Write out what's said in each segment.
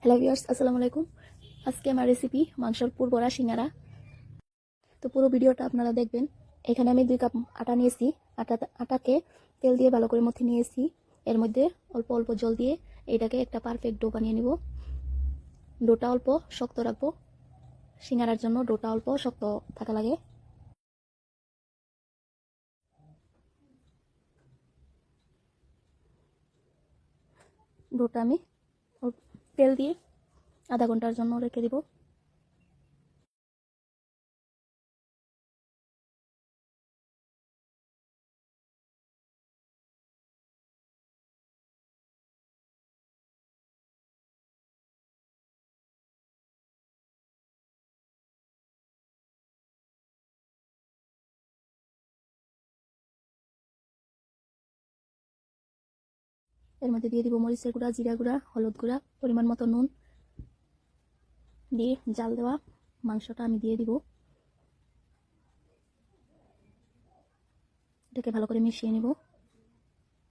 Hello viewers, আসসালামু আলাইকুম। আজকে আমার রেসিপি মাংসের পুর ভরা সিঙ্গারা। তো পুরো ভিডিওটা আপনারা দেখবেন। এখানে আমি 2 কাপ আটা নিয়েছি। আটাকে তেল দিয়ে ভালো করে মথে নিয়েছি। এর মধ্যে অল্প অল্প জল দিয়ে এটাকে একটা পারফেক্ট ডো বানিয়ে নিব। ডোটা অল্প শক্ত রাখবো। সিঙ্গারার জন্য ডোটা অল্প শক্ত থাকা লাগে। ডোটা আমি তেল দিয়ে আধা ঘন্টার জন্য রেখে দিব। এর মধ্যে দিয়ে দিব মরিচের গুঁড়া, জিরা গুঁড়া, হলুদ গুঁড়া, পরিমাণ মতো নুন দিয়ে জাল দেওয়া মাংসটা আমি দিয়ে দিব। এটাকে ভালো করে মিশিয়ে নিব।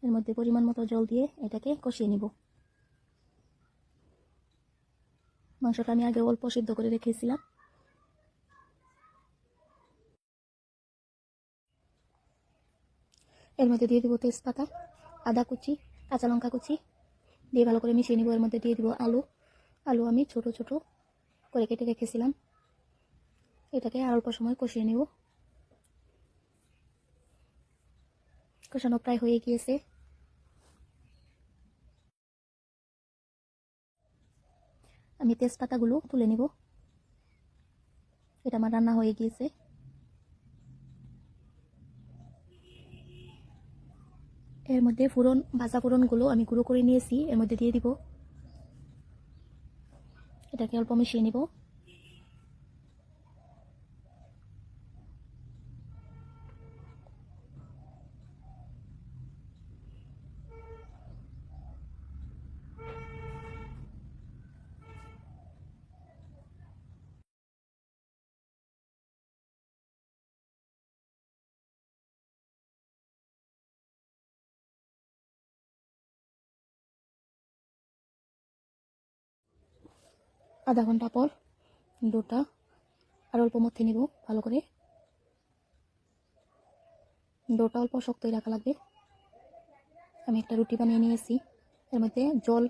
এর মধ্যে পরিমাণ মতো জল দিয়ে এটাকে কষিয়ে নিব। মাংসটা আমি আগে অল্প সিদ্ধ করে রেখেছিলাম। এর মধ্যে দিয়ে দিব তেজপাতা, আদা কুচি, কাঁচা লঙ্কা কুচি দিয়ে ভালো করে মিশিয়ে নিব। এর মধ্যে দিয়ে দিব আলু আমি ছোট ছোট করে কেটে রেখেছিলাম। এটাকে আর অল্প সময় কষিয়ে নিব। কষানো প্রায় হয়ে গিয়েছে। আমি তেজপাতাগুলো তুলে নিব। এটা আমার রান্না হয়ে গিয়েছে। এর মধ্যে ভাজা ফোড়নগুলো আমি গুঁড়ো করে নিয়েছি, এর মধ্যে দিয়ে দিব। এটাকে অল্প মিশিয়ে নিব। আধা ঘন্টা পর ডোটা আর অল্প মথে নিব ভালো করে। ডোটা অল্প শক্তই রাখা লাগবে। আমি একটা রুটি বানিয়ে নিয়েছি। এর মধ্যে জল